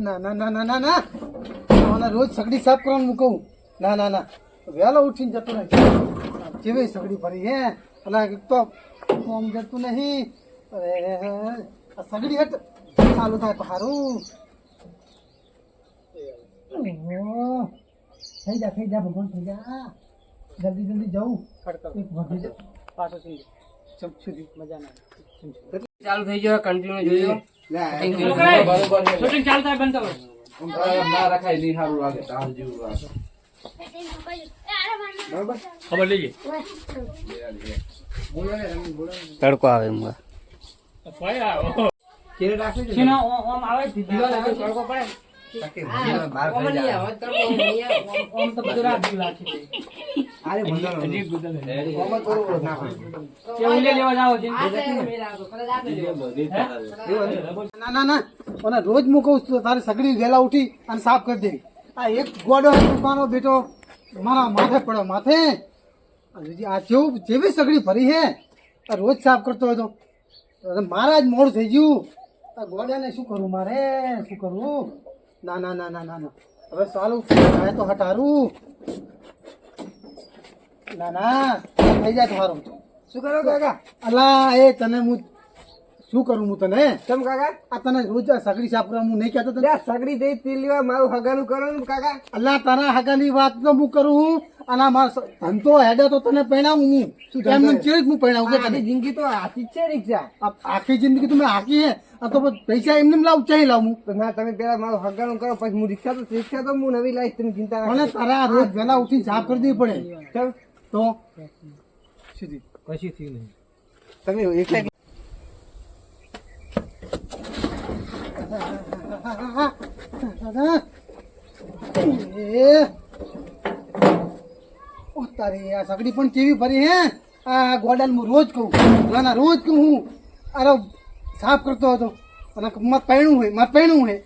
ના ના ના ના ના ના મને રોજ સગડી સાફ કરવાનું હું કહું. ના ના ના વહેલો ઉઠીને જતો રહે કેવી સગડી ભરી હે અને એક તો ફોર્મ જતું નહીં. અરે આ સગડી હટ ચાલુ થાય તો સારું. થઈ જા ભગવાન થઈ જા. જલ્દી જલ્દી જવું પાછો સુધી મજા ના ચાલુ થઈ ગયો કન્ટિન્યુ જોજો શૂટિંગ ચાલુ થાય બંધ કરો ના રખાય નહીં સારું લાગે તાર જેવું લાગે ખબર લઈએ તડકો આવે એમ કેરે રાખી દે સીના ઓમ આવે દીવા લાગે તડકો પડે બહાર થઈ જાય ઓમ તો બધું રાત દીવા રાખી દે અરે બંધો હજી ગુદલ હે ઓમ થોડું ના હોય કે ઉલે લેવા જાવ છે ના ના ના અને રોજ હું કહું છું તારી સગડી વહેલા ઉઠી અને સાફ કરી દેવી. આ એક ગોડો દુકાનો બેટો મારા માથે પડ્યો માથે. આ જેવી સગડી ભરી હે આ રોજ સાફ કરતો હતો મારા જ મોડું થઈ ગયું. આ ગોડાને શું કરું મારે શું કરવું. ના ના ના ના ના ના હવે સારું થાય તો હટારું. ના ના થઈ જાય તમારું શું કરો કાકા. અલા એ તને હું શું કરું હું તને કેમ કાકા આ તને રોજ સગડી સાફ કરવા હું નહીં કહેતો તને સગડી દઈ તેલ લેવા મારું હગાનું કરો કાકા. અલ્લા તારા હગાની વાત તો હું કરું અને મારો ધંધો હેડે તો તને પહેણાવું હું એમને ચેરી હું પહેણાવું કે તને જિંદગી તો આખી છે રિક્ષા આખી જિંદગી તમે હાકી હે આ તો પૈસા એમને લાવું ચાહી લાવું ના તમે પેલા મારું હગાનું કરો પછી હું રિક્ષા તો હું નવી લાવીશ તમે ચિંતા ના તારા રોજ વહેલા ઉઠીને સાફ કરી દેવી પડે તો સીધી કશી થયું નહીં તમે એકલા તારી આ સગડી પણ કેવી ભરી હે. આ ગોડાલ હું રોજ કહું ના રોજ કહું હું અરે સાફ કરતો હતો અને મત પહેણું હોય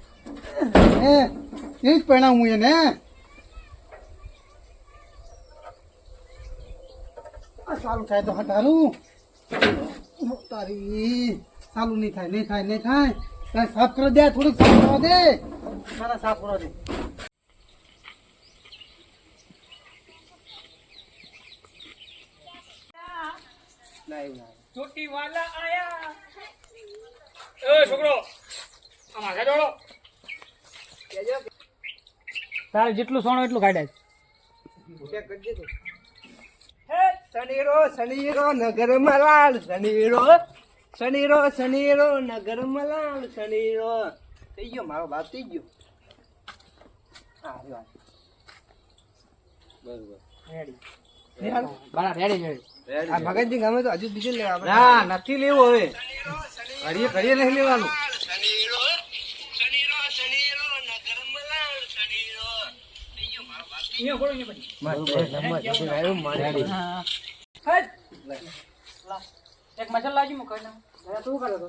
હે એ જ પહેણાવું હું એને. સારું થાય તો હટારું તારી સારું નહીં થાય સાફ કરો દે થોડુંક સાફ કરવા દે સારા સાફ કરવા દે. ચોટી વાલા આયા એ છોકરો આમ આગળ દોડો તારે જેટલું સોનો એટલું કાઢાય શનીરો નગર મલાલ શનીરો નગર મલાલ શનીરો થઈ ગયો મારો બાપ થઈ ગયો. મગજની ગમે તો હજુ બીજું લેવા ના નથી લેવું હવે ઘડીએ નહીં લેવાનું. એક મસાલા લાજી મૂકો તું કરે તો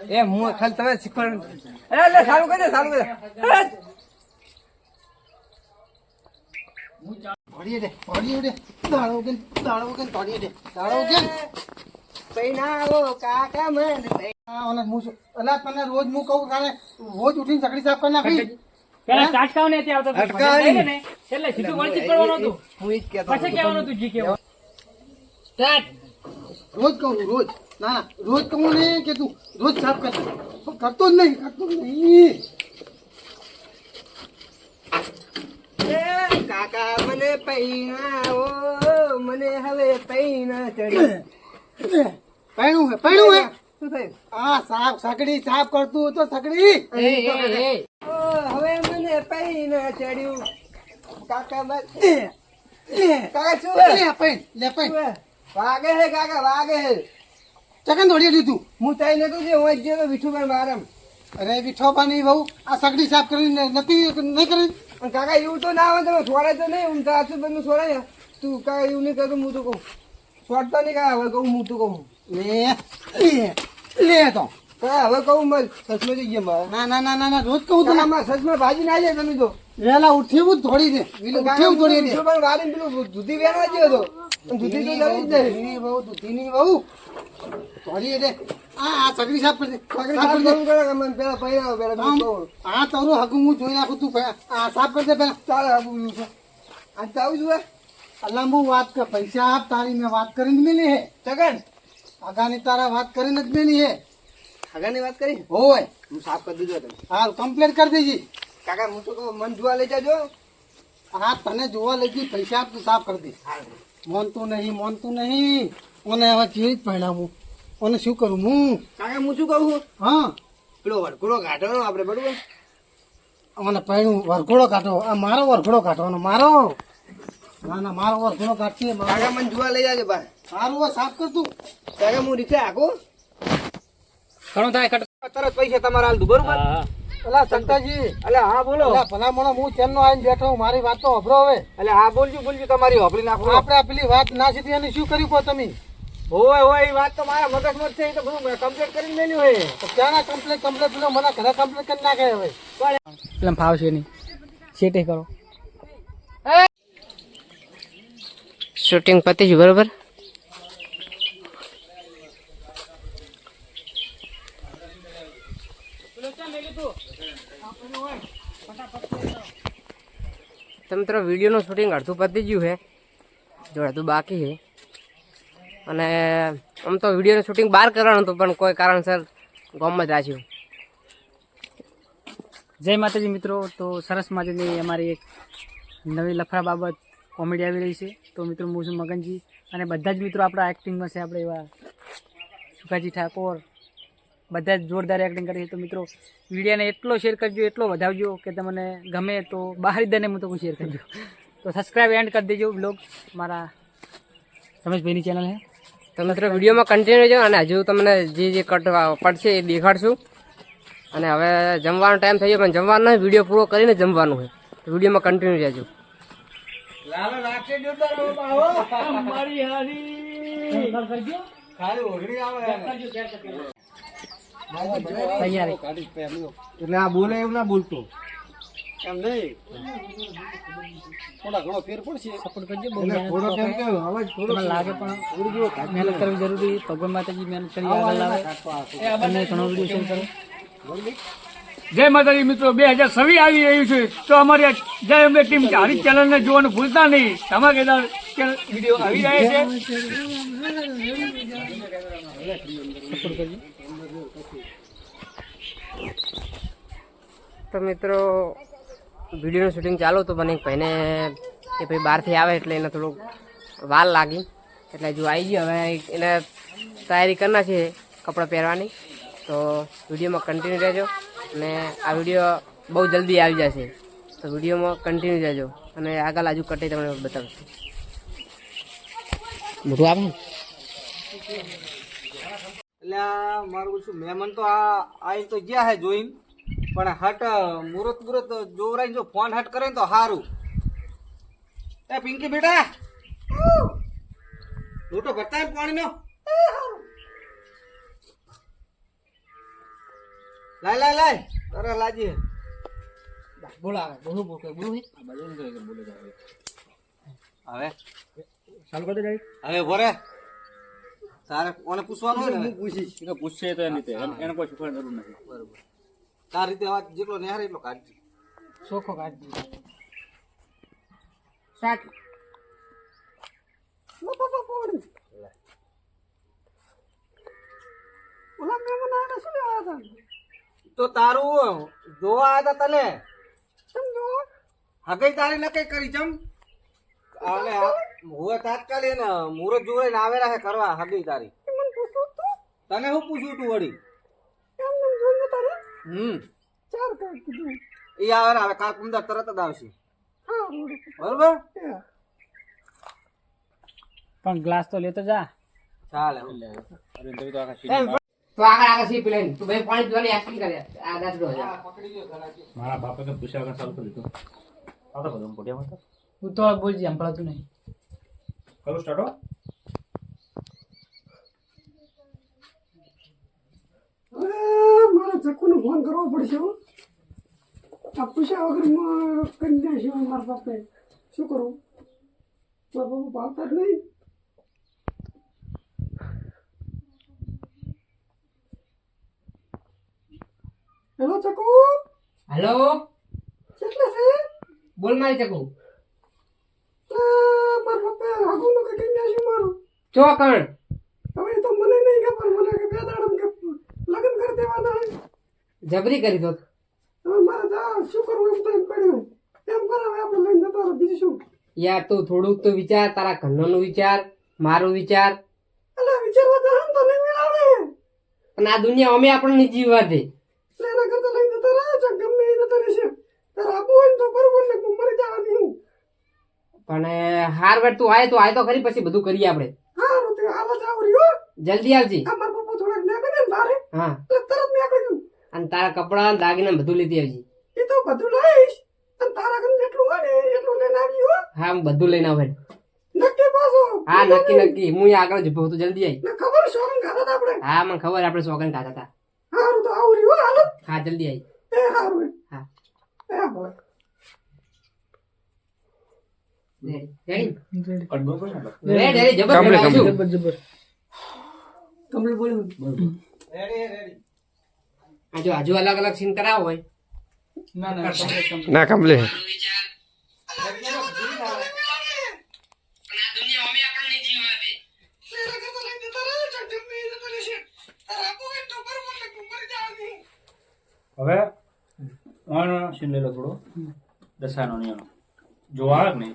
એ હું ખાલી તમે શીખવાડ સારું કરે સારું કરે તોડીએ દે દાડો કે તોડીએ દે દાડો કે પૈનાવો કાકા મને ઓલા હું અલા તને રોજ હું કહું કાલે રોજ ઉઠીને સગડી સાફ કરી નાખી પેલા ચાટકાવ ને ત્યાં આવતો ને એટલે સીધું વળતી પડવાનું હતું હું ઈ જ કહેતો પછી કહેવાનું હતું જી કેવું સ્ટાર્ટ રોજ કહું રોજ ના રોજ કહું ને કે તું રોજ સાફ કર કરતો જ નહીં કાકા મને પૈણાવો મને હવે પૈણા ચડી પૈણું હે શું થયું આ સાફ સગડી સાફ કરતું તો સગડી હવે મને પૈણા ચડ્યું કાકા કાકા શું લે પૈણ વાગે હે કાકા વાગે હે ચકન દોડી દીધું હું ચાઈ નતું જે હું જ ગયો વિઠુભાઈ મારમ અરે વિઠોબાની બહુ આ સગડી સાફ કરીને નહીં કરી કાકા એવું તો ના આવે તમે છોડાય તો નહીં હું સાચું બધું છોડાય તું કાકા એવું નહીં કરું હું તો કહું છોડતો નહીં કાકા હવે કહું હું તો કહું લે તો હવે કહું મલ સચમાં જઈએ મારે ના ના ના ના ના રોજ કહું તો ના સચમાં ભાજી ના જાય તમે તો વેલા ઉઠ્યું થોડી દે ઉઠ્યું થોડી દે પણ વારી પેલું દૂધી વેણવા ગયો તો દૂધી તો જવી જ નહીં બહુ દૂધીની બહુ થોડી દે આ સગડી સાફ કરી દે સગડી સાફ કરું કરે કે મને પેલા પૈયા પેલા આ તારું હગું હું જોઈ નાખું તું આ સાફ કરી દે પેલા ચાલ હગું છે આજ તો આવું છું અલ્લાહ હું વાત કર પૈસા આપ તારી મેં વાત કરીને મેલી હે સગન આગાની તારા વાત કરીને જ મેલી હે આગાની વાત કરી હોય હું સાફ કરી દીધો તમે હાલ કમ્પ્લીટ કરી દેજી કાકા હું તો કહું મન જોવા લઈ જાજો હા તને જોવા લઈ જઈ પૈસા આપ તું સાફ કરી દે મોનતું નહીં ઓને હવે ચીજ પહેણાવું ઓને શું કરું હું કાકા હું શું કહું હા પેલો વરઘોડો કાઢવાનો આપણે બરોબર મને પહેણું વરઘોડો કાઢો આ મારો વરઘોડો કાઢવાનો મારો ના ના મારો વરઘોડો કાઢશે કાકા મને જોવા લઈ જાજો ભાઈ સારું સાફ કર તું કાકા હું રીક્ષા આખું ઘણો થાય તરત પૈસા તમારા હાલ દઉં બરોબર અલા સંતાજી અલા હા બોલો અલા ભલા મોણો હું ચેનનો આવીને બેઠો હું મારી વાત તો હભરો હવે એટલે હા બોલજો તમારી હોભળી નાખો આપણે પેલી વાત ના સીધી અને શું કર્યું કહો તમે હોય એ વાત તો મારા મગજમાં છે એ તો બધું કમ્પ્લીટ કરીને મેલ્યું હોય તો ક્યાં કમ્પ્લીટ પેલો મને ઘરે કમ્પ્લીટ કરી નાખે હવે પેલા ફાવશે નહીં સેટે કરો શૂટિંગ પતી ગયું બરોબર. તો મિત્રો વિડીયોનું શૂટિંગ અડધું પતી ગયું છે, જો અડધું બાકી છે. અને આમ તો વિડીયોનું શૂટિંગ બહાર કરવાનું હતું પણ કોઈ કારણસર ગામમાં જ રાખ્યું. જય માતાજી મિત્રો. તો સરસ મજાની અમારી એક નવી લફરા બાબત કોમેડી આવી રહી છે. તો મિત્રો હું છું મગનજી અને બધા જ મિત્રો આપણા એક્ટિંગમાં છે. આપણે એવા સુખાજી ઠાકોર બધા જ જોરદાર એક્ટિંગ કરી છે. તો મિત્રો વિડીયોને એટલો શેર કરજો, એટલો વધાવજો કે તમને ગમે. તો બહાર દને હું તો શેર કરજો. તો સબસ્ક્રાઈબ એન્ડ કરી દેજો. બ્લોગ મારા રમેશભાઈની ચેનલ છે. તો મિત્રો વિડીયોમાં કન્ટિન્યુ રહેજો અને હજુ તમને જે કટ પડશે એ દેખાડશું. અને હવે જમવાનો ટાઈમ થઈ ગયો પણ જમવાનો નહીં, વિડીયો પૂરો કરીને જમવાનું છે. તો વિડીયોમાં કન્ટિન્યુ રહેજો. એટલે આ બોલે એવું ના બોલતો એમ નહીં, થોડા ઘણો ફેર પડશે. સપોર્ટ કરજો. બહુ થોડો કેમ કે અવાજ થોડો લાગે પણ મહેનત કરવી જરૂરી. ભગવાન માતાજી મહેનત કરી આગળ લાવે. અને ઘણો વિડીયો શેર કરો. જય માતાજી મિત્રો, 2026 આવી રહ્યું છે તો અમારી જય અંબે ટીમ હારી ચેનલને જોવાનું ભૂલતા નહીં. ધમાકેદાર વિડીયો આવી રહ્યા છે. તો મિત્રો વિડીયોનું શૂટિંગ ચાલુ હતું પણ એક ભાઈને એ ભાઈ બહારથી આવે એટલે એને થોડુંક વાર લાગી. એટલે જો આવી ગયો હવે એને તૈયારી કરી નાખી કપડાં પહેરવાની. તો વિડીયોમાં કન્ટિન્યુ રહેજો અને આ વિડીયો બહુ જલ્દી આવી જશે. તો વિડીયોમાં કન્ટિન્યુ રહેજો અને આગળ આજુ કટી તમને બતાવશું. મોટું આવે એટલે મારું શું મહેમાન તો આ તો જ્યાં હે જોઈને પણ હટ મુરત જોવરાઈને જો ફોન હટ કરે ને તો સારું. એ પિંકી બેટા લોટો ભરતા પાણીનો લાય તારે લાજી બોલાવે બોલું હવે ચાલુ કરી દે. હવે ભરે તારે કોને પૂછવાનું હોય ને પૂછીશ પૂછશે તો એની એને કોઈ શીખવાની જરૂર નથી. બરોબર તાર રીતે વાત જેટલો નિહારે એટલો કાઢજે. ચોખ્ખો કાઢી દે. સ્ટાર્ટ. તો તારું જોવા આવ્યા હતા તને હગઈ તારી નકઈ કરી ચમ અને હું તાત્કાલિક ને મુરત જોઈને આવેલા છે કરવા હગઈ તારી. તને શું પૂછ્યું તું વળી? એ આવે ને હવે કાલ કુંદર તરત જ આવશે બરોબર. પણ ગ્લાસ તો લેતો જા. ચાલે તો આગળ સી પ્લેન તું ભાઈ પાણી પીવાની એક્ટિંગ કરે આ દાસ દો મારા બાપે તો પૂછ્યા વગર ચાલુ કરી દીધું. આવતો બધું પોડિયામાં તો તું તો બોલજી, સંભળાતું નહીં. કરું સ્ટાર્ટ. મારે ચક્કુને ફોન કરવો પડશે હો. આ પૂછ્યા વગર કરી દેશે મારા પપ્પાએ. શું કરું? મારા પપ્પા ભાવતા જ નહીં. હેલો ચક્કુ, હેલો, કેટલા છે? બોલ મારી ચકુ. મારા પપ્પાએ હાગુનું કે કરી દેશે મારું. ચોકણ હવે એ તો મને નહીં ખબર, મને કે 2 દાડામાં કે લગ્ન કરી દેવાના છે. જબરી કરી દો. હવે મારે શું કરવું એમ તો એમ પડ્યું. એમ કરાવે આપણે લઈને જતા રહો, બીજું શું? યાર તું થોડુંક તો વિચાર, તારા ઘરનો વિચાર, મારો વિચાર. અલા વિચારવા તો આમ તો નહીં મેળાવે. અને આ દુનિયા અમે આપણને નહીં જીવવા દે. એટલે એના કરતા લઈને જતા રહો છો, ગમે એ જતા રહેશે. તારે આબુ હોય ને તો બરોબર ને મરી જવાની હું. પણ હાર વેટ તું આય તો ખરી, પછી બધું કરીએ આપણે. હારું તે હાલ જ આવું રહ્યો. જલ્દી આવજી. આ મારા પપ્પા થોડાક નીકળે ને બારે, હા, એટલે તરત નીકળી ગયું. અને તારા કપડા દાગીના બધું લીધી આવજી. એ તો બધું લઈશ. અને તારા ઘર જેટલું હોય ને એટલું લઈને આવી હો. હા, હું બધું લઈને આવે. નક્કી પાછો. હા, નક્કી હું અહીંયા આગળ જ ઉભો હતો, જલ્દી આવી. ને ખબર શોખન ખાતા હતા આપણે. હા, મને ખબર આપણે શોખન ખાતા હતા. હારું તો આવું રહ્યો હાલ. હા, જલ્દી આવી. એ હારું. હા. એ ભલે. રેડી જબર કમ્પ્લીટ બોલ્યું. હજુ અલગ અલગ સીન કરાવો હોય. ના કમ્પ્લીટ હવે સીન લઈ લો થોડો દશાનો નિયમ જો આવે ને